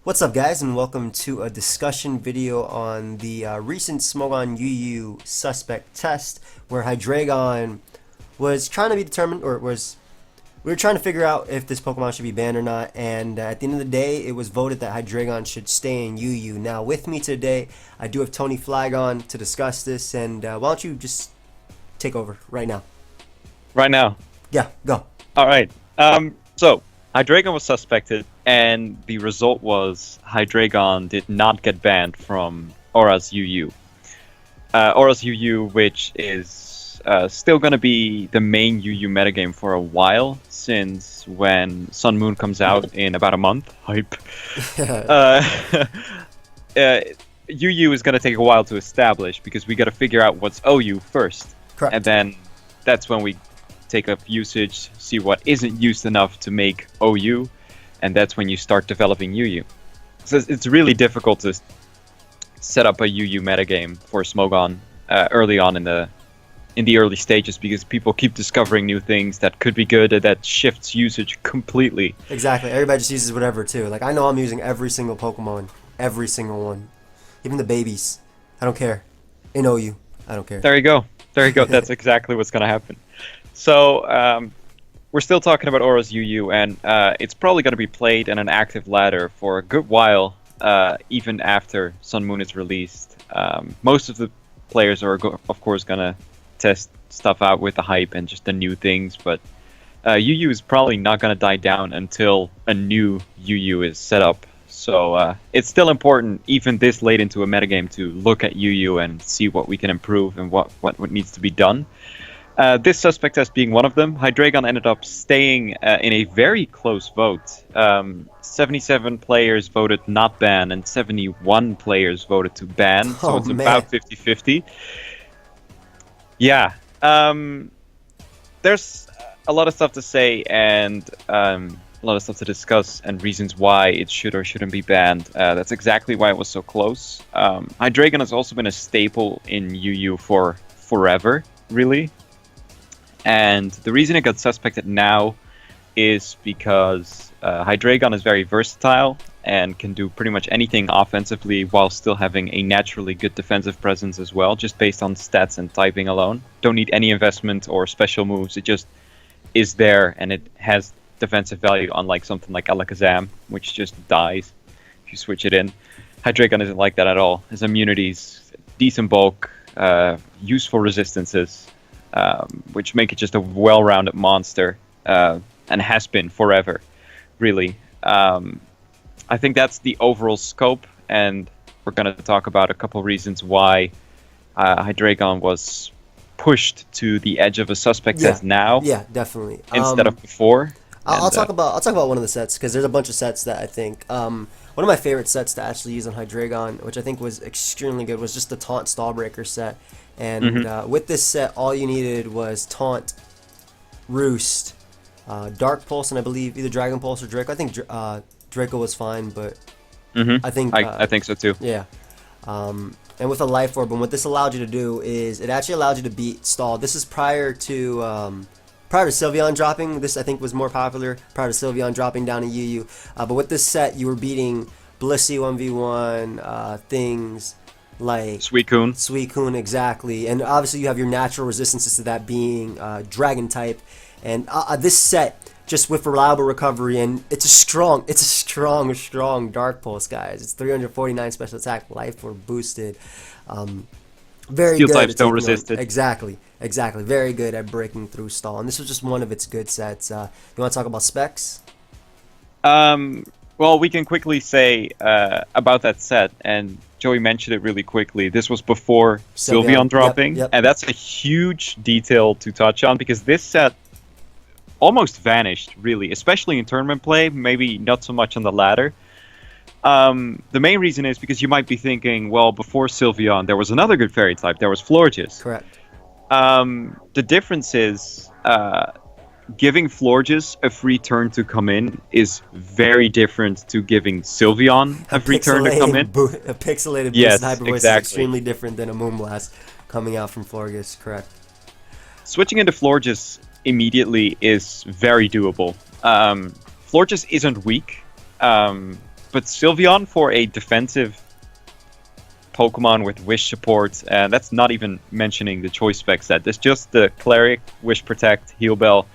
What's up, guys, and welcome to a discussion video on the recent Smogon UU suspect test, where Hydreigon was trying to be determined, or we were trying to figure out if this Pokemon should be banned or not. And at the end of the day, it was voted that Hydreigon should stay in UU. Now, with me today, I do have TonyFlygon to discuss this. And why don't you just take over right now? Right now. Yeah, go. All right. So Hydreigon was suspected, and the result was Hydreigon did not get banned from Aura's UU. Aura's UU, which is still going to be the main UU metagame for a while, since when Sun Moon comes out in about a month. Hype. UU is going to take a while to establish, because we got to figure out what's OU first. Correct. And then that's when we take up usage, see what isn't used enough to make OU, and that's when you start developing UU. So it's really difficult to set up a UU metagame for Smogon early on in the early stages, because people keep discovering new things that could be good, and that shifts usage completely. Exactly. Everybody just uses whatever too. Like, I know I'm using every single Pokemon, every single one, even the babies. I don't care. In OU, I don't care. There you go. There you go. That's exactly what's going to happen. So we're still talking about Aura's UU, and it's probably going to be played in an active ladder for a good while, even after Sun Moon is released. Most of the players are, of course, going to test stuff out with the hype and just the new things, but UU is probably not going to die down until a new UU is set up. So it's still important, even this late into a metagame, to look at UU and see what we can improve and what needs to be done. This suspect test being one of them, Hydreigon ended up staying in a very close vote. 77 players voted not ban, and 71 players voted to ban, so it's about 50-50. Yeah, there's a lot of stuff to say, and a lot of stuff to discuss, and reasons why it should or shouldn't be banned. That's exactly why it was so close. Hydreigon has also been a staple in UU for forever, really. And the reason it got suspected now is because Hydreigon is very versatile and can do pretty much anything offensively, while still having a naturally good defensive presence as well, just based on stats and typing alone. Don't need any investment or special moves. It just is there, and it has defensive value, unlike something like Alakazam, which just dies if you switch it in. Hydreigon isn't like that at all. His immunities, decent bulk, useful resistances, which make it just a well-rounded monster, and has been forever, really. I think that's the overall scope, and we're going to talk about a couple reasons why Hydreigon was pushed to the edge of a suspect test now. Yeah, definitely. Instead of before. I'll talk about one of the sets, because there's a bunch of sets that I think one of my favorite sets to actually use on Hydreigon, which I think was extremely good, was just the Taunt Stallbreaker set. And with this set, all you needed was Taunt, Roost, Dark Pulse, and I believe either Dragon Pulse or Draco. I think Draco was fine, but I think I think so too. Yeah. And with a Life Orb, and what this allowed you to do is it actually allowed you to beat Stall. This is prior to Sylveon dropping. This, I think, was more popular prior to Sylveon dropping down in UU. But with this set, you were beating Blissey 1v1, things like Suicune, exactly. And obviously you have your natural resistances to that being Dragon type. And this set, just with reliable recovery, and it's a strong Dark Pulse, guys. It's 349 special attack, Life Orb boosted. Very Steel good. types don't resist it. Exactly. Very good at breaking through Stall. And this was just one of its good sets. You want to talk about specs? Well, we can quickly say about that set, and Joey mentioned it really quickly. This was before Sylveon dropping, yep. And that's a huge detail to touch on, because this set almost vanished, really, especially in tournament play, maybe not so much on the ladder. The main reason is because you might be thinking, well, before Sylveon, there was another good fairy type. There was Florges. Correct. The difference is giving Florges a free turn to come in is very different to giving Sylveon a free turn to come in. A pixelated boosted Hyper Voice is extremely different than a Moonblast coming out from Florges, correct. Switching into Florges immediately is very doable. Florges isn't weak. but Sylveon for a defensive Pokemon with Wish support, and that's not even mentioning the choice spec set. It's just the Cleric, Wish Protect, Heal Bell,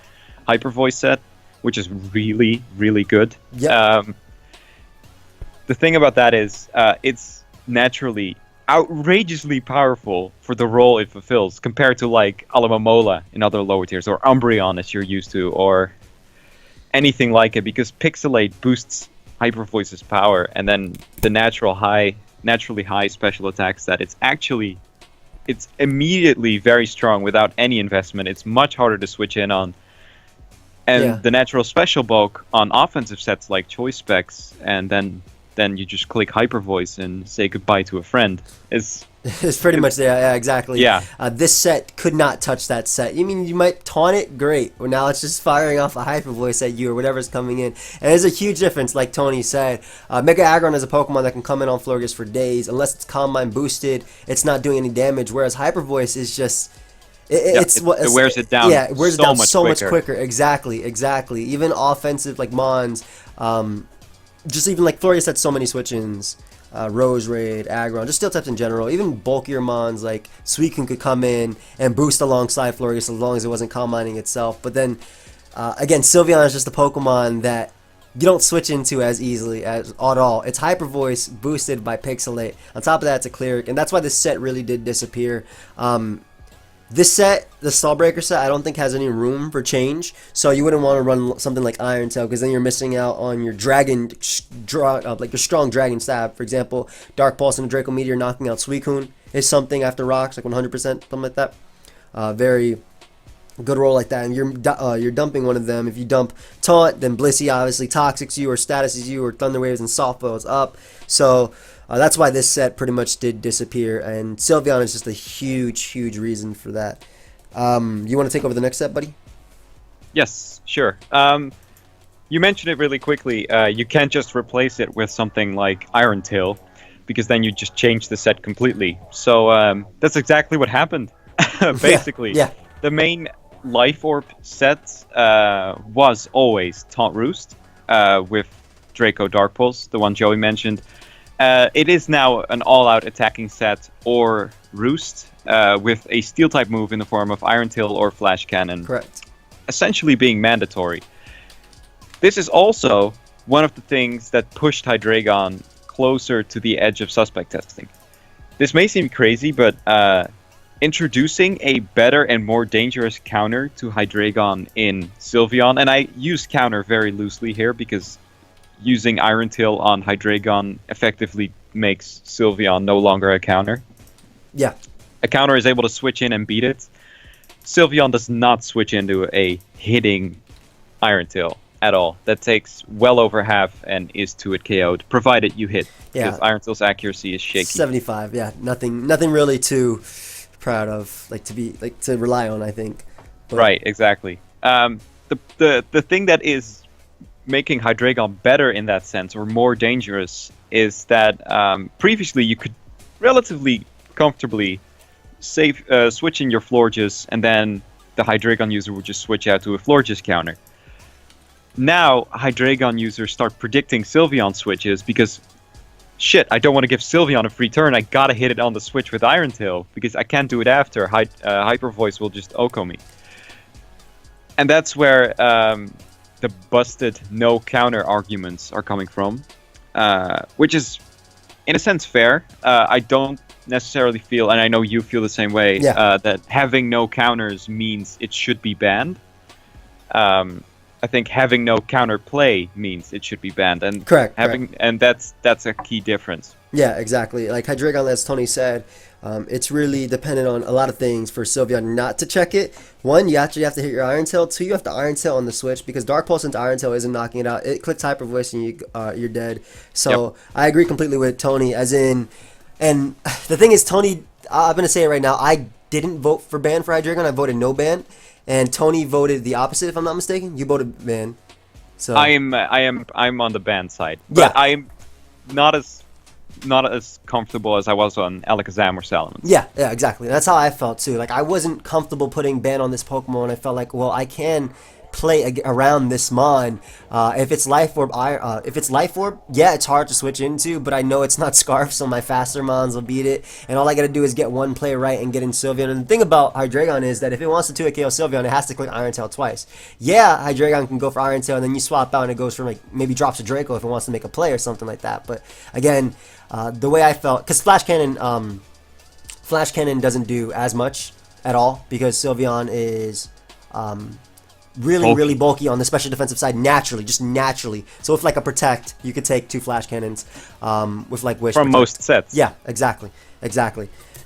Hyper Voice set, which is really, really good. Yep. The thing about that is it's naturally outrageously powerful for the role it fulfills compared to like Alomomola in other lower tiers, or Umbreon as you're used to, or anything like it, because Pixelate boosts Hyper Voice's power, and then the naturally high special attacks that it's immediately very strong without any investment. It's much harder to switch in on. And the natural special bulk on offensive sets like choice specs, and then you just click Hyper Voice and say goodbye to a friend. It's pretty much there. Yeah, exactly. Yeah. This set could not touch that set. You mean you might taunt it? Great. Well, now it's just firing off a Hyper Voice at you or whatever's coming in. And there's a huge difference, like Tony said. Mega Aggron is a Pokemon that can come in on Florges for days. Unless it's Calm Mind boosted, it's not doing any damage. Whereas Hyper Voice is just... It wears it down. Yeah, it wears it down so much quicker. quicker. Exactly. Even offensive like Mons, just even like Florges had so many switch-ins. Rose Raid, Aggron, just steel types in general. Even bulkier Mons like Suicune could come in and boost alongside Florges as long as it wasn't Calm Minding itself. But then, again, Sylveon is just a Pokemon that you don't switch into as easily at all. It's Hyper Voice boosted by Pixelate. On top of that, it's a Cleric, and that's why this set really did disappear. This set, the Stallbreaker set, I don't think has any room for change. So you wouldn't want to run something like Iron Tail, because then you're missing out on your dragon, like your strong dragon stab. For example, Dark Pulse and a Draco Meteor knocking out Suicune is something after rocks, like 100%, something like that. Very good roll like that, and you're dumping one of them. If you dump Taunt, then Blissey obviously toxics you or statuses you, or Thunder Waves and Soft Boils up. So that's why this set pretty much did disappear, and Sylveon is just a huge reason for that. You want to take over the next set, buddy? Yes, sure. You mentioned it really quickly. You can't just replace it with something like Iron Tail, because then you just change the set completely. So that's exactly what happened, basically. Yeah. The main Life Orb set was always Taunt Roost with Draco Dark Pulse, the one Joey mentioned. It is now an all-out attacking set or Roost with a Steel-type move in the form of Iron Tail or Flash Cannon. Correct. Essentially being mandatory. This is also one of the things that pushed Hydreigon closer to the edge of suspect testing. This may seem crazy, but introducing a better and more dangerous counter to Hydreigon in Sylveon, and I use counter very loosely here because using Iron Tail on Hydreigon effectively makes Sylveon no longer a counter. Yeah. A counter is able to switch in and beat it. Sylveon does not switch into a hitting Iron Tail at all. That takes well over half and is 2-hit KO'd, provided you hit. Yeah. Because Iron Tail's accuracy is shaky. 75, yeah. Nothing really too proud of, to rely on, I think. But... Right, exactly. The thing that is making Hydreigon better in that sense, or more dangerous, is that previously you could relatively comfortably switch in your Florges, and then the Hydreigon user would just switch out to a Florges counter. Now, Hydreigon users start predicting Sylveon switches because, shit, I don't want to give Sylveon a free turn, I gotta hit it on the switch with Iron Tail, because I can't do it after, Hyper Voice will just OHKO me. And that's where the busted no counter arguments are coming from, which is in a sense fair. I don't necessarily feel, and I know you feel the same way, that having no counters means it should be banned. I think having no counter play means it should be banned, and correct. And that's a key difference. Yeah, exactly. Like Hydreigon, as Tony said, it's really dependent on a lot of things for Sylveon not to check it. One, you actually have to hit your Iron Tail. Two, you have to Iron Tail on the switch, because Dark Pulse into Iron Tail isn't knocking it out. It clicks Hyper Voice and you're dead. So I agree completely with Tony, as in, and the thing is, Tony, I'm going to say it right now, I didn't vote for ban for Hydreigon. I voted no ban. And Tony voted the opposite, if I'm not mistaken. You voted ban. So I'm on the ban side. But I'm not as comfortable as I was on Alakazam or Salamence. Yeah, exactly. That's how I felt too. Like, I wasn't comfortable putting ban on this Pokemon. I felt like, well, I can play around this Mon. If it's Life Orb, yeah, it's hard to switch into, but I know it's not Scarf, so my faster Mons will beat it. And all I gotta do is get one play right and get in Sylveon. And the thing about Hydreigon is that if it wants to 2-hit KO Sylveon, it has to click Iron Tail twice. Yeah, Hydreigon can go for Iron Tail, and then you swap out and it goes for, like, maybe drops a Draco if it wants to make a play or something like that. But again, the way I felt, because Flash Cannon doesn't do as much at all because Sylveon is really bulky on the special defensive side naturally, just naturally. So with like a Protect, you could take 2 Flash Cannons with like Wish. From Protect. most sets. Yeah, exactly.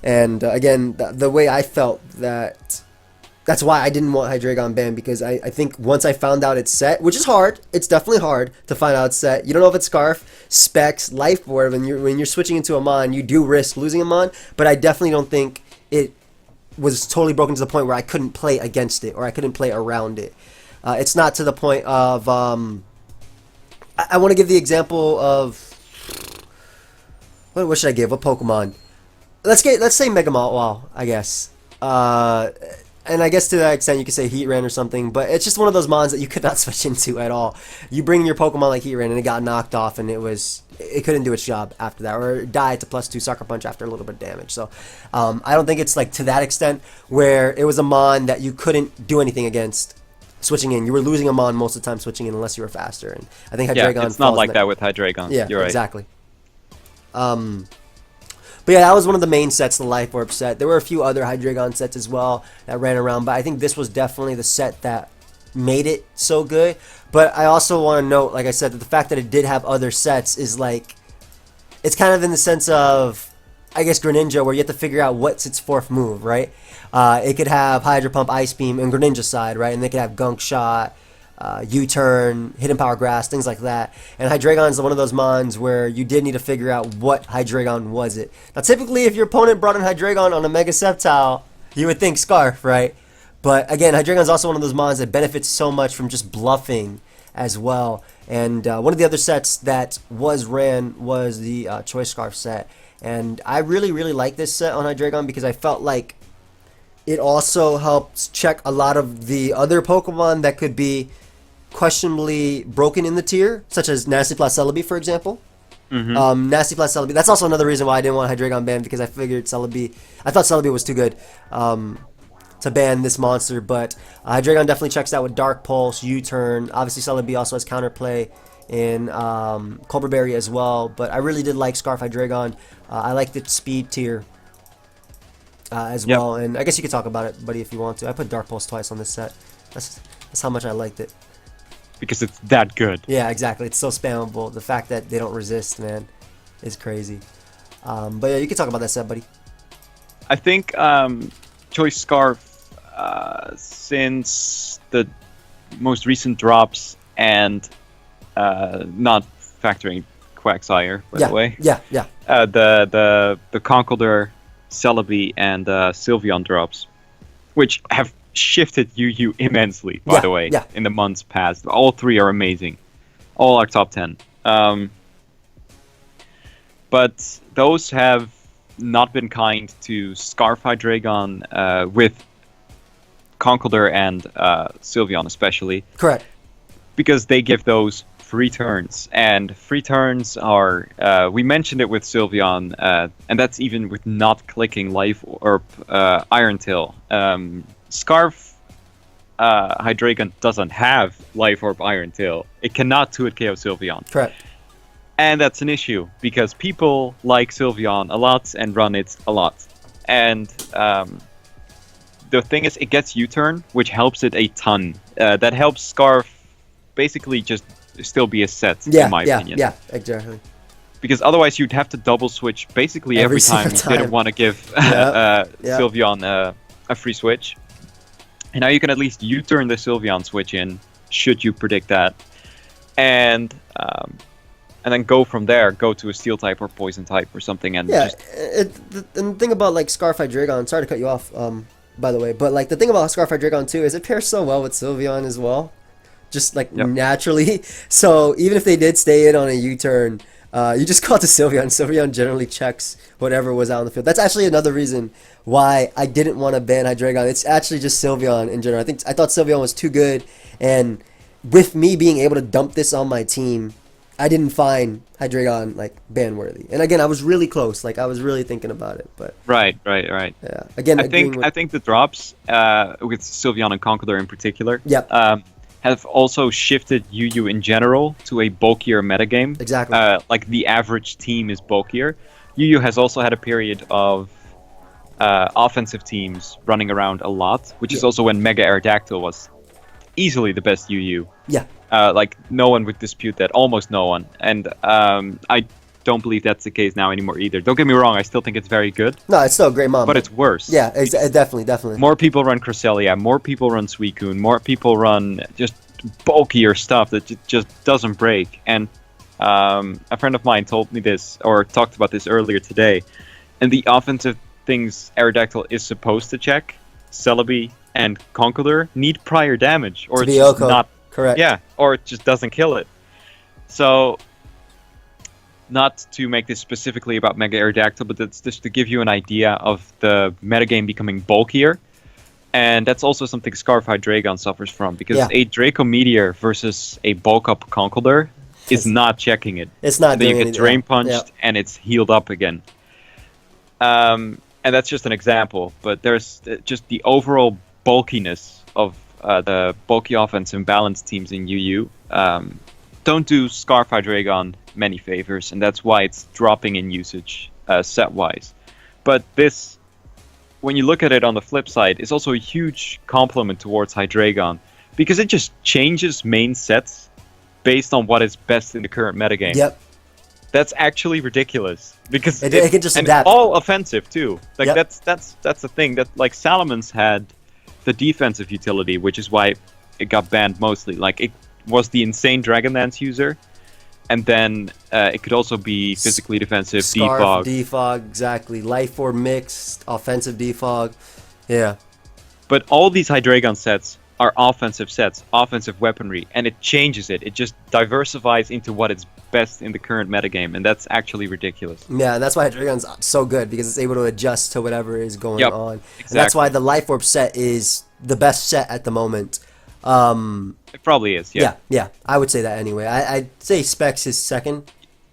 And again, the way I felt that's why I didn't want Hydreigon banned, because I think once I found out it's set, which is hard, it's definitely hard to find out it's set. You don't know if it's Scarf, Specs, Life Orb, and when you're switching into a Mon, you do risk losing a Mon, but I definitely don't think it was totally broken to the point where I couldn't play against it or I couldn't play around it. It's not to the point of I want to give the example of what should I give? What Pokemon? Let's say Mega Mall, I guess. And I guess to that extent you could say Heatran or something, but it's just one of those Mons that you could not switch into at all. You bring your Pokemon like Heatran and it got knocked off and it couldn't do its job after that, or it died to +2 Sucker Punch after a little bit of damage. So I don't think it's like to that extent where it was a Mon that you couldn't do anything against switching in. You were losing a Mon most of the time switching in unless you were faster. And I think Hydreigon it's not like that with Hydreigon. Yeah, you're right. Exactly. But yeah, that was one of the main sets, the Life Orb set. There were a few other Hydreigon sets as well that ran around, but I think this was definitely the set that made it so good. But I also want to note, like I said, that the fact that it did have other sets is like, it's kind of in the sense of, I guess, Greninja, where you have to figure out what's its 4th move, right? It could have Hydro Pump, Ice Beam, and Greninja side, right? And they could have Gunk Shot, U-Turn, Hidden Power Grass, things like that. And Hydreigon is one of those Mons where you did need to figure out what Hydreigon was it. Now, typically, if your opponent brought in Hydreigon on a Mega Sceptile, you would think Scarf, right? But again, Hydreigon is also one of those Mons that benefits so much from just bluffing as well. And one of the other sets that ran was the Choice Scarf set. And I really like this set on Hydreigon because I felt like it also helps check a lot of the other Pokemon that could be questionably broken in the tier, such as Nasty Plot Celebi, for example. Nasty Plot Celebi. That's also another reason why I didn't want Hydreigon banned, because I figured I thought Celebi was too good to ban this monster, but Hydreigon definitely checks out with Dark Pulse, U-Turn. Obviously, Celebi also has counterplay in Cobra Berry as well, but I really did like Scarf Hydreigon. I liked its speed tier as well, and I guess you could talk about it, buddy, if you want to. I put Dark Pulse twice on this set. That's how much I liked it. Because it's that good. Yeah, exactly. It's so spammable. The fact that they don't resist, man, is crazy. But yeah, you can talk about that set, buddy. I think Choice Scarf, since the most recent drops and not factoring Quagsire, by the way. Yeah. The Conkeldurr, Celebi, and Sylveon drops, which have shifted UU immensely, by the way, in the months past. All 3 are amazing. All are top 10. But those have not been kind to Scarf Hydreigon with Conkeldurr and Sylveon especially. Correct. Because they give those free turns, and free turns are we mentioned it with Sylveon, and that's even with not clicking Life Orb, Iron Tail. Scarf Hydreigon doesn't have Life Orb, Iron Tail. It cannot 2-hit KO Sylveon. Correct. And that's an issue because people like Sylveon a lot and run it a lot. And the thing is, it gets U-turn, which helps it a ton. That helps Scarf basically just still be a set, in my opinion. Yeah, exactly. Because otherwise you'd have to double switch basically every time you didn't want to give Sylveon a free switch. And now you can at least U-turn the Sylveon switch in, should you predict that. And then go from there, go to a Steel type or Poison type or something. And and the thing about like Scarf Hydreigon, sorry to cut you off, by the way, but like the thing about Scarf Hydreigon too is it pairs so well with Sylveon as well. Just like naturally. So even if they did stay in on a U-turn, you just call it to Sylveon. Sylveon generally checks whatever was out on the field. That's actually another reason why I didn't want to ban Hydreigon. It's actually just Sylveon in general. I thought Sylveon was too good, and with me being able to dump this on my team, I didn't find Hydreigon like ban worthy. And again, I was really close. Like I was really thinking about it, but Right. yeah. Again, I think the drops with Sylveon and Conkeldurr in particular, Yep. Have also shifted UU in general to a bulkier metagame. Exactly. Like the average team is bulkier. UU has also had a period of offensive teams running around a lot, which is also when Mega Aerodactyl was easily the best UU. Yeah. Like no one would dispute that, almost no one. And I don't believe that's the case now anymore either. Don't get me wrong, I still think it's very good, No, it's still a great mom. but it's worse. yeah, definitely. More people run Cresselia, more people run Suicune, more people run just bulkier stuff that just doesn't break. And a friend of mine told me this, or talked about this earlier today, and the offensive things Aerodactyl is supposed to check, Celebi and Conkeldurr, need prior damage, or To it's be just Oko. not, Correct. yeah, or it just doesn't kill it. So, not to make this specifically about Mega Aerodactyl, but that's just to give you an idea of the metagame becoming bulkier. And that's also something Scarf Hydreigon suffers from, because Yeah. a Draco Meteor versus a bulk up Conkeldurr is not checking it. It's not And then you doing get anything. drain punched Yeah. and it's healed up again. And that's just an example, but there's just the overall bulkiness of the bulky offense and balanced teams in UU. Don't do Scarf Hydreigon many favors, and that's why it's dropping in usage set-wise. But this, when you look at it on the flip side, is also a huge compliment towards Hydreigon, because it just changes main sets based on what is best in the current metagame. Yep. That's actually ridiculous, because It can just and adapt. all offensive too. Like Yep. that's the thing that like Salamence had the defensive utility, which is why it got banned mostly. Like it was the insane Dragon Dance user, and then it could also be physically defensive, Scarf, defog. defog, exactly. Life Orb mixed, offensive defog. Yeah. But all these Hydreigon sets are offensive sets, offensive weaponry, and it changes it. It just diversifies into what is best in the current metagame, and that's actually ridiculous. Yeah, and that's why Hydreigon's so good, because it's able to adjust to whatever is going Yep, on. And that's exactly. why the Life Orb set is the best set at the moment. It probably is, yeah. Yeah, I would say that anyway. I'd say Specs is second.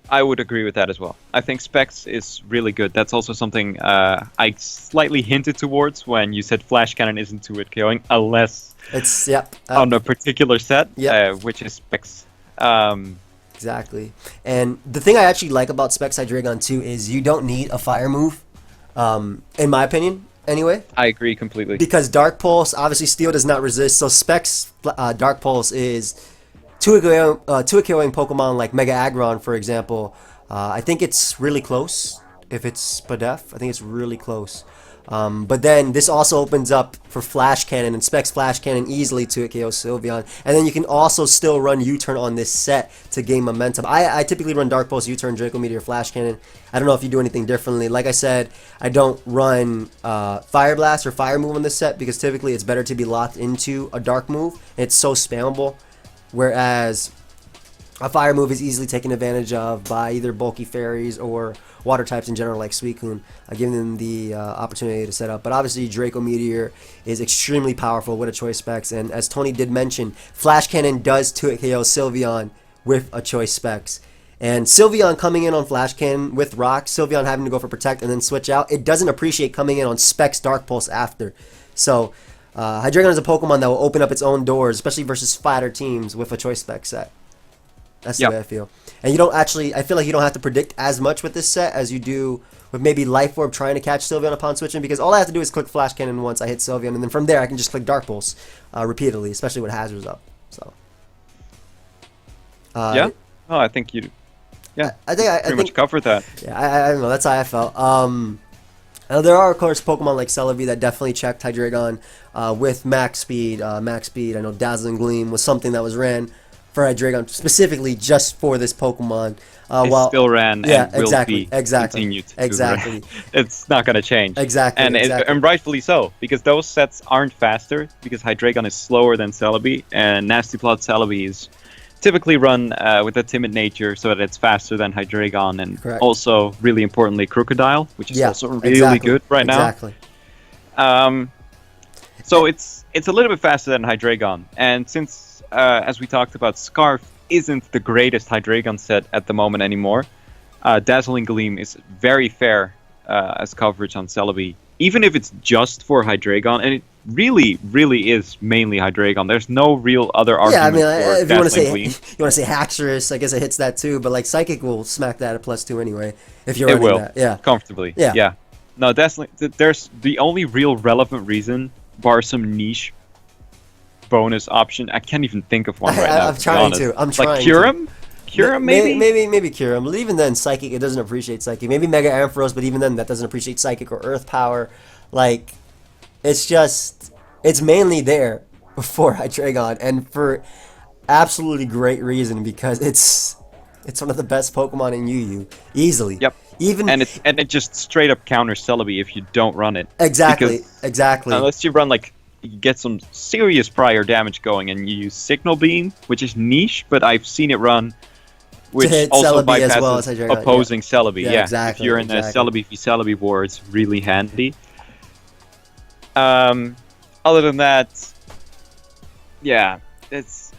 I would agree with that as well. I think Specs is really good. That's also something I slightly hinted towards when you said Flash Cannon isn't too KOing, unless It's, yep. on a particular set, Yep. which is Specs. Exactly. And the thing I actually like about Specs Hydreigon too is you don't need a fire move, in my opinion, anyway. I agree completely. Because Dark Pulse, obviously Steel does not resist, so Specs Dark Pulse is to a KOing Pokemon like Mega Aggron, for example. I think it's really close. If it's Spadef, I think it's really close. But then this also opens up for Flash Cannon, and Specs Flash Cannon easily to KO Sylveon. And then you can also still run U-Turn on this set to gain momentum. I typically run Dark Pulse, U-Turn, Draco Meteor, Flash Cannon. I don't know if you do anything differently. Like I said, I don't run Fire Blast or Fire Move on this set, because typically it's better to be locked into a Dark move. It's so spammable. Whereas a Fire move is easily taken advantage of by either bulky fairies or water types in general, like Suicune, giving them the opportunity to set up. But obviously, Draco Meteor is extremely powerful with a choice specs, and as Tony did mention, Flash Cannon does 2-hit KO Sylveon with a choice specs. And Sylveon coming in on Flash Cannon with Rock, Sylveon having to go for Protect and then switch out, it doesn't appreciate coming in on Specs Dark Pulse after. So, Hydreigon is a Pokemon that will open up its own doors, especially versus fighter teams with a choice spec set. That's the way I feel. And you don't actually, I feel like you don't have to predict as much with this set as you do with maybe Life Orb trying to catch Sylveon upon switching, because all I have to do is click Flash Cannon once I hit Sylveon, and then from there I can just click Dark Pulse repeatedly, especially with Hazards up. So. Yeah? Oh, I think you... Yeah, I think pretty much covered that. Yeah, I don't know. That's how I felt. There are, of course, Pokemon like Celebi that definitely checked Hydreigon with max speed. I know Dazzling Gleam was something that was ran for Hydreigon specifically just for this Pokemon. It still ran and will be continued to exactly. run. It's not going to change. Exactly. And rightfully so, because those sets aren't faster, because Hydreigon is slower than Celebi, and Nasty Plot Celebi is typically run with a timid nature so that it's faster than Hydreigon, and also, really importantly, Crocodile, which is also really good right now. So it's a little bit faster than Hydreigon, and since as we talked about, Scarf isn't the greatest Hydreigon set at the moment anymore. Dazzling Gleam is very fair as coverage on Celebi, even if it's just for Hydreigon, and it really is mainly Hydreigon. There's no real other argument for if you want to say Gleam. you want to say Haxorus, I guess it hits that too. But like Psychic will smack that at +2 anyway if you're running that. Yeah, comfortably. Yeah. Yeah. No, Dazzling. There's the only real relevant reason, bar some niche bonus option. I can't even think of one right now. I'm trying to. Like Kyurem? Kyurem, maybe? Maybe Kyurem. But even then, Psychic, it doesn't appreciate Psychic. Maybe Mega Ampharos, but even then, that doesn't appreciate Psychic or Earth Power. Like, it's mainly there for Hydreigon, and for absolutely great reason, because it's one of the best Pokemon in UU, easily. Yep. Even and it just straight up counters Celebi if you don't run it. Exactly. Unless you run like you get some serious prior damage going and you use Signal Beam, which is niche, but I've seen it run, which also Celebi bypasses as well as Hydreigon, opposing Celebi. Yeah, exactly. If you're in the Celebi v Celebi war, it's really handy. Other than that, yeah, it's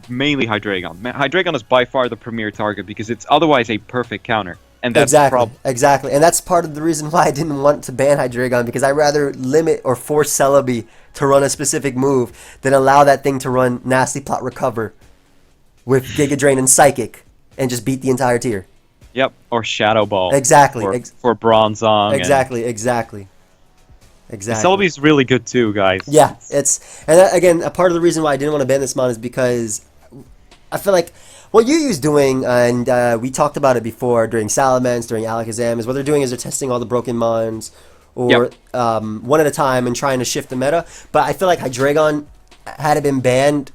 mainly Hydreigon. Hydreigon is by far the premier target because it's otherwise a perfect counter. And that's the problem. Exactly. And that's part of the reason why I didn't want to ban Hydreigon, because I'd rather limit or force Celebi to run a specific move than allow that thing to run Nasty Plot Recover with Giga Drain and Psychic and just beat the entire tier. Yep, or Shadow Ball. Exactly. For Bronzong. Exactly. Celebi's really good too, guys. Yeah, again, a part of the reason why I didn't want to ban this mon is because I feel like what UU's doing, and we talked about it before during Salamence, during Alakazam, is what they're doing is they're testing all the broken mons or one at a time and trying to shift the meta. But I feel like Hydreigon, had it been banned,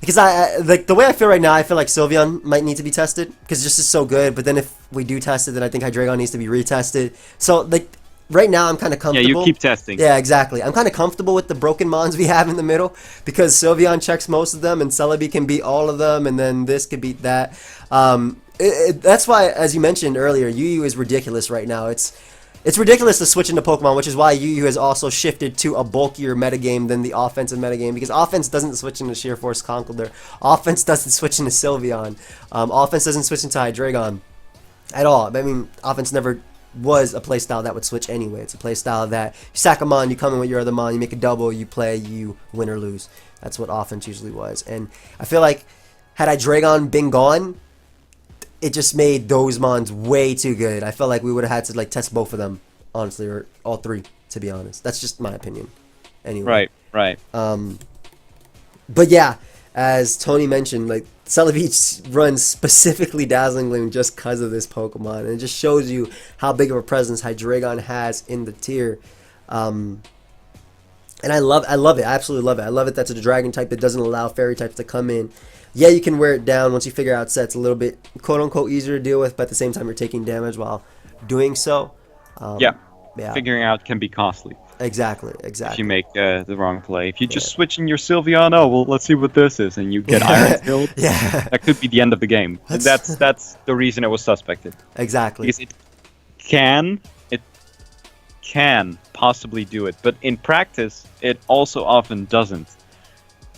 because like the way I feel right now, I feel like Sylveon might need to be tested because it just is so good. But then if we do test it, then I think Hydreigon needs to be retested. So like right now, I'm kind of comfortable. Yeah, you keep testing. Yeah, exactly. I'm kind of comfortable with the broken mons we have in the middle because Sylveon checks most of them and Celebi can beat all of them, and then this could beat that. That's why, as you mentioned earlier, UU is ridiculous right now. It's ridiculous to switch into Pokemon, which is why UU has also shifted to a bulkier metagame than the offensive metagame, because offense doesn't switch into Sheer Force Conkeldurr. Offense doesn't switch into Sylveon. Offense doesn't switch into Hydreigon at all. I mean, offense never was a playstyle that would switch anyway. It's a playstyle that you sack a mon, you come in with your other mon, you make a double, you play, you win or lose. That's what offense usually was. And I feel like had Hydreigon been gone, it just made those mons way too good. I felt like we would have had to like test both of them, honestly, or all three, to be honest. That's just my opinion. Anyway. Right. But yeah, as Tony mentioned, like Celebi runs specifically Dazzling Gleam just because of this Pokemon, and it just shows you how big of a presence Hydreigon has in the tier. And I love it. I absolutely love it. I love it that's a dragon type that doesn't allow fairy types to come in. Yeah, you can wear it down once you figure out sets, a little bit quote-unquote easier to deal with, but at the same time you're taking damage while doing so. Yeah, figuring out can be costly. Exactly. If you make the wrong play. If you just switch in your Sylveon, well, let's see what this is, and you get Iron Tailed, that could be the end of the game. That's the reason it was suspected. Exactly. Because it can possibly do it, but in practice, it also often doesn't.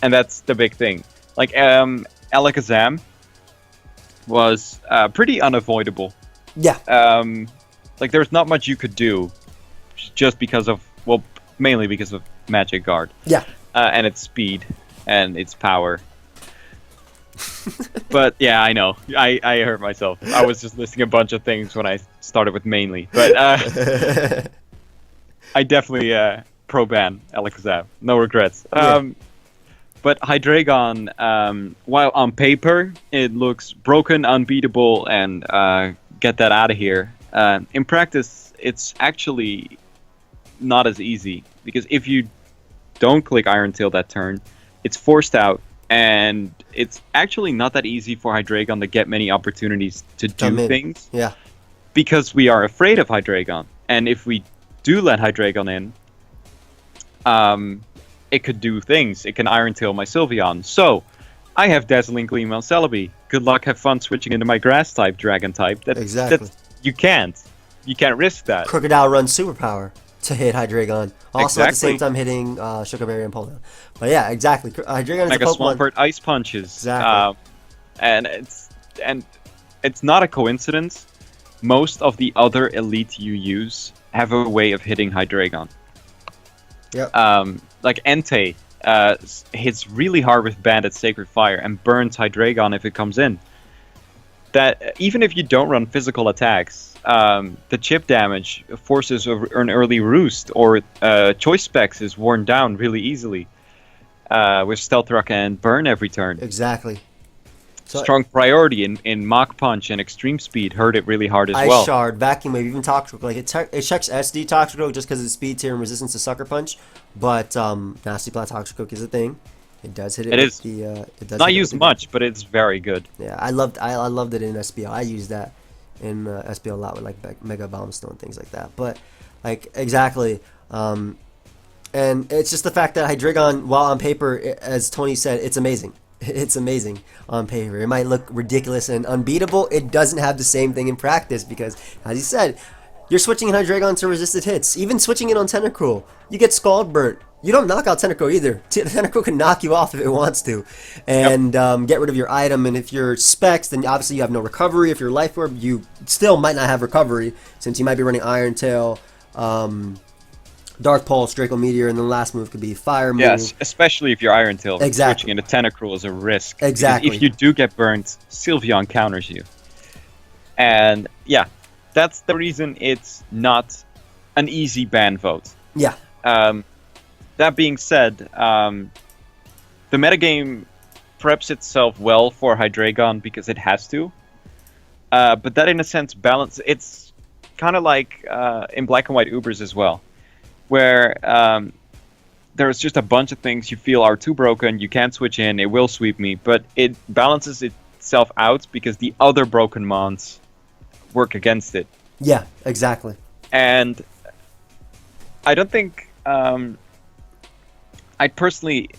And that's the big thing. Like, Alakazam was pretty unavoidable. Yeah. Like, there's not much you could do just because of, well, mainly because of Magic Guard. Yeah. And its speed and its power. But yeah, I know. I hurt myself. I was just listing a bunch of things when I started with mainly. But I definitely pro-ban Alakazam. No regrets. But Hydreigon, while on paper it looks broken, unbeatable, and get that out of here, in practice it's actually not as easy, because if you don't click Iron Tail that turn, it's forced out, and it's actually not that easy for Hydreigon to get many opportunities to do things. Yeah. Because we are afraid of Hydreigon, and if we do let Hydreigon in, it could do things. It can Iron Tail my Sylveon. So, I have Dazzling Gleam on Celebi. Good luck, have fun switching into my Grass type, Dragon type. Exactly. You can't risk that. Crocodile runs Superpower. to hit Hydreigon. Also at the same Exactly. time hitting Sugar Berry and Pollen. But yeah, exactly. Hydreigon is Mega a Pokemon. Swampert Ice Punches. Exactly. And it's not a coincidence. Most of the other elite UUs have a way of hitting Hydreigon. Yep. Like Entei hits really hard with Bandit Sacred Fire and burns Hydreigon if it comes in. That even if you don't run physical attacks, the chip damage forces an early roost, or choice specs is worn down really easily with Stealth Rock and burn every turn. Exactly. So Strong priority in Mach Punch and Extreme Speed hurt it really hard as Ice well. Shard, Vacuum Wave, even Toxic. Like it checks SD Toxic just because of the speed tier and resistance to Sucker Punch. But Nasty Plat Toxic is a thing. It does hit it. It with is. It does Not hit it used with the- much, but it's very good. Yeah, I loved it in SPL. I used that in SPL a lot with like Mega Bomb Stone and things like that. But like exactly, and it's just the fact that Hydreigon, while on paper, as Tony said, it's amazing. It's amazing on paper. It might look ridiculous and unbeatable. It doesn't have the same thing in practice because, as he said, you're switching in Hydreigon to resisted hits. Even switching it on Tentacruel, you get Scald Burnt. You don't knock out Tentacruel either. Tentacruel can knock you off if it wants to, and get rid of your item. And if you're Specs, then obviously you have no recovery. If you're Life Orb, you still might not have recovery since you might be running Iron Tail, Dark Pulse, Draco Meteor, and the last move could be Fire move. Yes, especially if you're Iron Tail. Exactly. Switching into Tentacruel is a risk. Because Exactly. if you do get burnt, Sylveon counters you. And yeah, that's the reason it's not an easy ban vote. Yeah. That being said, the metagame preps itself well for Hydreigon because it has to. But that, in a sense, it's kind of like in Black and White Ubers as well, where there's just a bunch of things you feel are too broken, you can't switch in, it will sweep me, but it balances itself out because the other broken mons work against it. Yeah, exactly. And I don't think I personally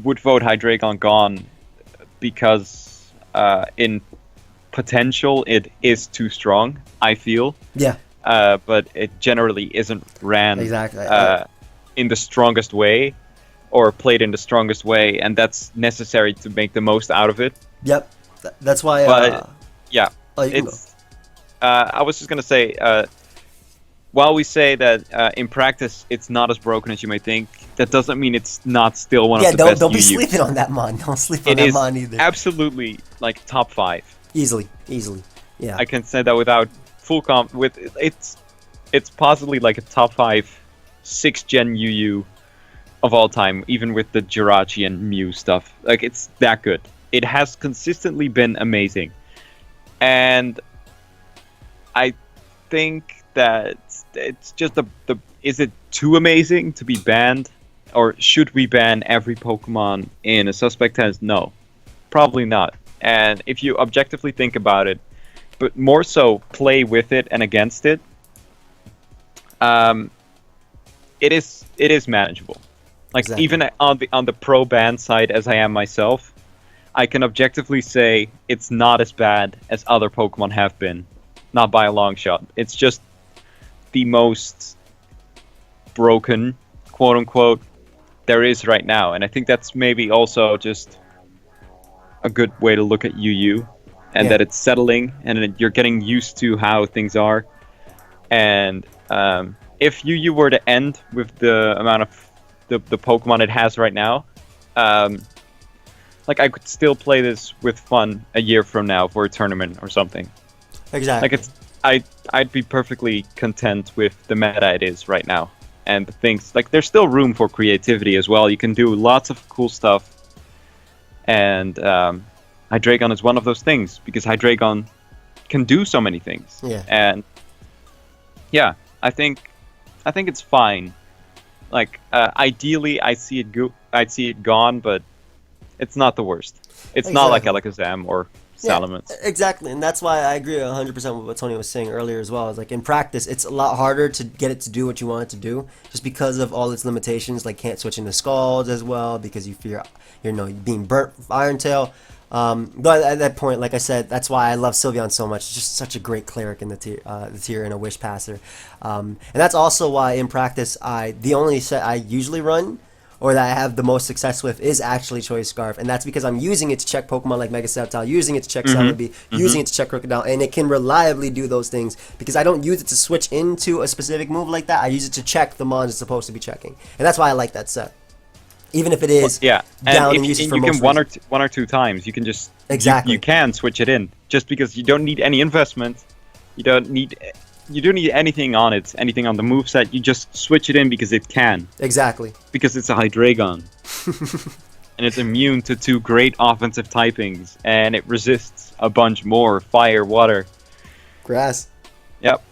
would vote Hydreigon Gone because in potential it is too strong, I feel. Yeah. But it generally isn't ran Exactly. in the strongest way or played in the strongest way, and that's necessary to make the most out of it. Yep. That's why. But yeah, you can go. it's. I was just gonna say, while we say that in practice it's not as broken as you may think, that doesn't mean it's not still one of the best. Don't be UU. sleeping on that mon. Don't sleep on It that is mon either. absolutely like top 5. Easily. Yeah. I can say that without full comp. With it's possibly like a top 5 6th gen UU of all time, even with the Jirachi and Mew stuff. Like, it's that good. It has consistently been amazing, and I think that it's just the is it too amazing to be banned, or should we ban every Pokemon in a suspect test? No, probably not. And if you objectively think about it, but more so play with it and against it, it is manageable. Like, Exactly. even on the pro ban side, as I am myself, I can objectively say it's not as bad as other Pokemon have been, not by a long shot. It's just the most broken, quote unquote, there is right now, and I think that's maybe also just a good way to look at UU, and that it's settling, and you're getting used to how things are. And if UU were to end with the amount of the Pokemon it has right now, like, I could still play this with fun a year from now for a tournament or something. Exactly. Like, I'd be perfectly content with the meta it is right now, and the things, like, there's still room for creativity as well. You can do lots of cool stuff, and Hydreigon is one of those things, because Hydreigon can do so many things. Yeah. And yeah, I think it's fine. Like, ideally, I'd see it gone, but it's not the worst. It's not like Exactly. Alakazam or Salamence. Exactly, and that's why I agree 100% with what Tony was saying earlier as well. Is like in practice, it's a lot harder to get it to do what you want it to do, just because of all its limitations. Like can't switch into Scalds as well because you fear, being burnt with Iron Tail. But at that point, like I said, that's why I love Sylveon so much. It's just such a great cleric in the tier and a Wish Passer. And that's also why in practice, the only set I usually run or that I have the most success with is actually Choice Scarf, and that's because I'm using it to check Pokemon like Mega Sceptile, using it to check Celebi, using it to check Crocodile, and it can reliably do those things because I don't use it to switch into a specific move like that. I use it to check the mons it's supposed to be checking, and that's why I like that set. Even if it is down in usage for most reasons. One or two times, you can just exactly you can switch it in just because you don't need any investment. You don't need anything on it, anything on the moveset. You just switch it in because it can. Exactly. Because it's a Hydreigon. And it's immune to 2 great offensive typings, and it resists a bunch more: fire, water, grass. Yep.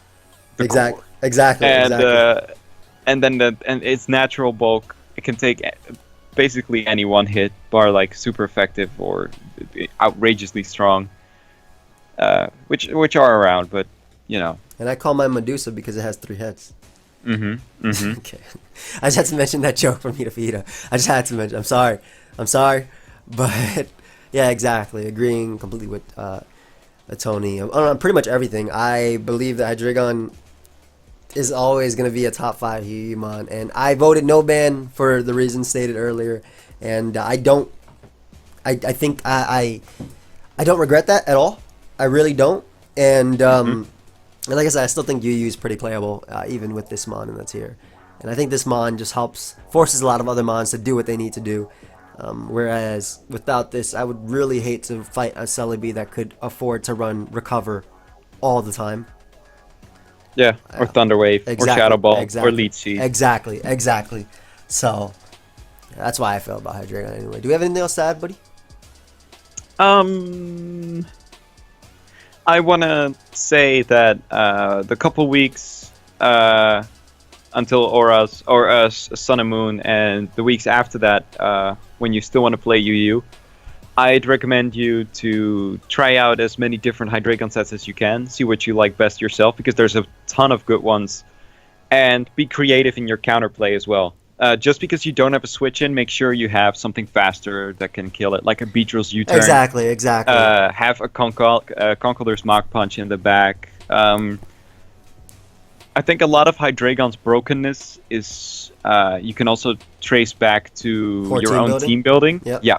Exactly. And then its natural bulk. It can take basically any one hit, bar like super effective or outrageously strong, which are around, but you know. And I call mine Medusa because it has 3 heads. Okay. I just had to mention that joke from Hita. I just had to mention. I'm sorry, but yeah, exactly. Agreeing completely with Tony on pretty much everything. I believe that Hydreigon is always going to be a top 5 Mon, and I voted no ban for the reasons stated earlier, and I think I don't regret that at all. I really don't, and and like I said, I still think UU is pretty playable, even with this Mon in the tier. And I think this Mon just forces a lot of other Mons to do what they need to do. Whereas without this, I would really hate to fight a Celebi that could afford to run Recover all the time. Yeah, or Thunder Wave, or Shadow Ball, or Leech Seed. Exactly. So, that's why I feel about Hydreigon anyway. Do we have anything else to add, buddy? I want to say that the couple weeks until Aura's Sun and Moon, and the weeks after that, when you still want to play UU, I'd recommend you to try out as many different Hydreigon sets as you can, see what you like best yourself, because there's a ton of good ones, and be creative in your counterplay as well. Just because you don't have a switch in, make sure you have something faster that can kill it, like a Beedrill's U-turn. Exactly. Have a Conkeldurr's Mach Punch in the back. I think a lot of Hydreigon's brokenness is you can also trace back to your own team building. Yep. Yeah,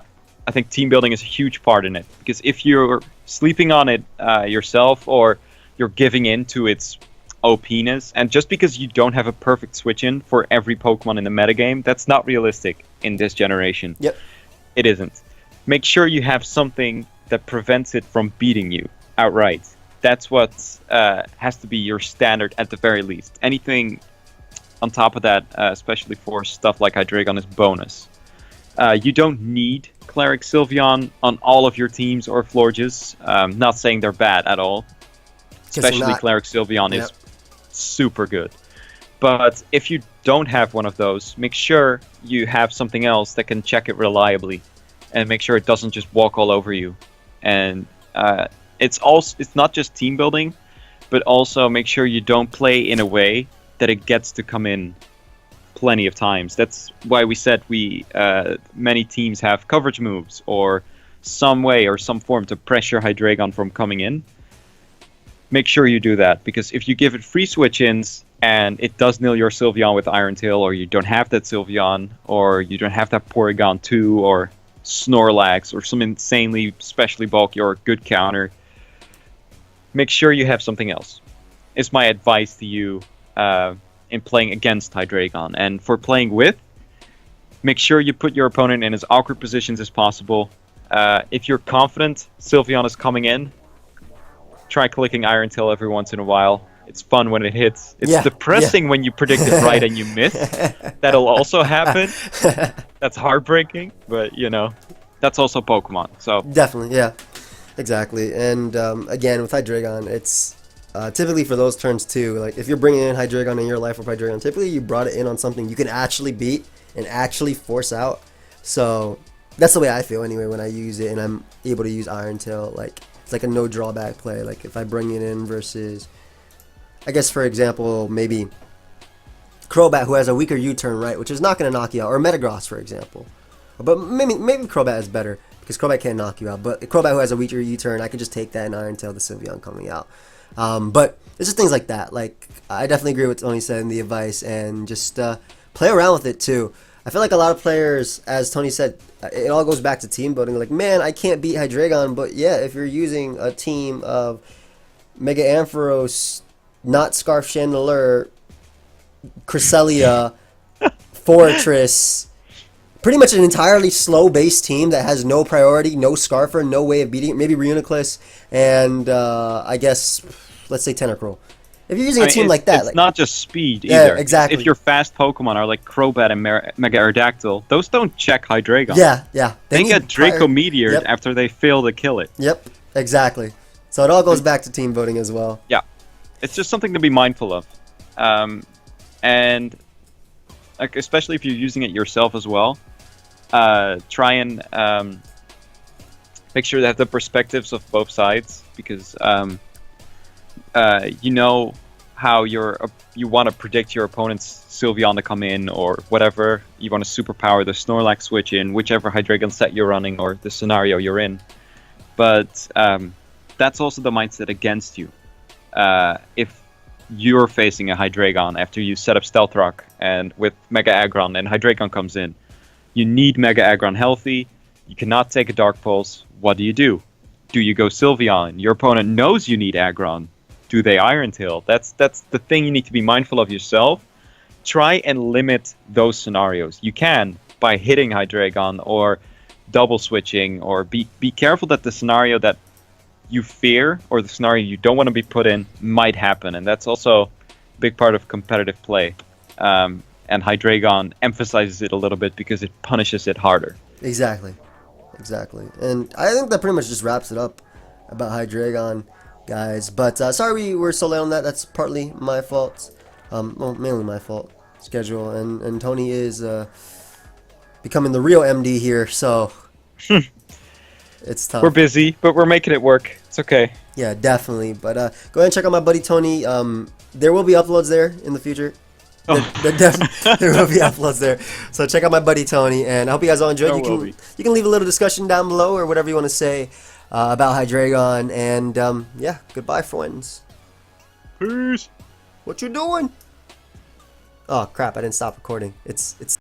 I think team building is a huge part in it, because if you're sleeping on it yourself, or you're giving in to its OPness, and just because you don't have a perfect switch in for every Pokemon in the metagame, that's not realistic in this generation. Yep. It isn't. Make sure you have something that prevents it from beating you outright. That's what has to be your standard at the very least. Anything on top of that, especially for stuff like Hydreigon, is bonus. You don't need Cleric Sylveon on all of your teams or Florges. Not saying they're bad at all. Especially Cleric Sylveon is super good. But if you don't have one of those, make sure you have something else that can check it reliably, and make sure it doesn't just walk all over you. And it's not just team building, but also make sure you don't play in a way that it gets to come in plenty of times. That's why we said many teams have coverage moves, or some way or some form to pressure Hydreigon from coming in. Make sure you do that, because if you give it free switch-ins and it does nil your Sylveon with Iron Tail, or you don't have that Sylveon, or you don't have that Porygon 2 or Snorlax or some insanely specially bulky or good counter, make sure you have something else. It's my advice to you in playing against Hydreigon. And for playing with, make sure you put your opponent in as awkward positions as possible. If you're confident Sylveon is coming in, try clicking Iron Tail every once in a while. It's fun when it hits. It's depressing when you predict it right and you miss. That'll also happen. That's heartbreaking, but that's also Pokemon. So definitely, yeah, exactly. And again, with Hydreigon, it's typically for those turns too. Like if you're bringing in Hydreigon in your life with Hydreigon, typically you brought it in on something you can actually beat and actually force out. So that's the way I feel anyway when I use it and I'm able to use Iron Tail. Like it's like a no drawback play. Like if I bring it in versus, I guess for example, maybe Crobat, who has a weaker U-turn, right, which is not going to knock you out, or Metagross, for example. But maybe Crobat is better because Crobat can't knock you out. But Crobat, who has a weaker U-turn, I could just take that and Iron Tail the Sylveon coming out. But it's just things like that. Like I definitely agree with Tony said in the advice, and just play around with it too. I feel like a lot of players, as Tony said, it all goes back to team building. Like, man, I can't beat Hydreigon, but yeah, if you're using a team of Mega Ampharos, not Scarf Chandelure, Cresselia, Fortress, pretty much an entirely slow-based team that has no priority, no Scarfer, no way of beating it. Maybe Reuniclus, and I guess, let's say Tentacruel. If you're using a team like that... It's not just speed yeah, either. Exactly. If your fast Pokemon are like Crobat and Mega Aerodactyl, those don't check Hydreigon. Yeah. They get Draco Meteored after they fail to kill it. Yep, exactly. So it all goes back to team voting as well. Yeah. It's just something to be mindful of. And like, especially if you're using it yourself as well, try and make sure to have the perspectives of both sides, because you know how you want to predict your opponent's Sylveon to come in or whatever. You want to superpower the Snorlax switch in whichever Hydreigon set you're running or the scenario you're in. But that's also the mindset against you. If you're facing a Hydreigon after you set up Stealth Rock and with Mega Aggron and Hydreigon comes in, you need Mega Aggron healthy. You cannot take a Dark Pulse. What do? Do you go Sylveon? Your opponent knows you need Aggron. Do they Iron Tail? That's the thing you need to be mindful of yourself. Try and limit those scenarios. You can by hitting Hydreigon or double switching, or be careful that the scenario that you fear or the scenario you don't want to be put in might happen, and that's also a big part of competitive play. And Hydreigon emphasizes it a little bit because it punishes it harder. Exactly. And I think that pretty much just wraps it up about Hydreigon, guys. But sorry we were so late on that. That's partly my fault. Well, mainly my fault. Schedule. And Tony is becoming the real MD here, so it's tough. We're busy, but we're making it work. It's okay. Yeah, definitely. But go ahead and check out my buddy Tony. There will be uploads there in the future. There will be uploads there. So check out my buddy Tony, and I hope you guys all enjoyed. You can leave a little discussion down below or whatever you want to say about Hydreigon. And yeah, goodbye, friends. Peace. What you doing? Oh crap! I didn't stop recording. It's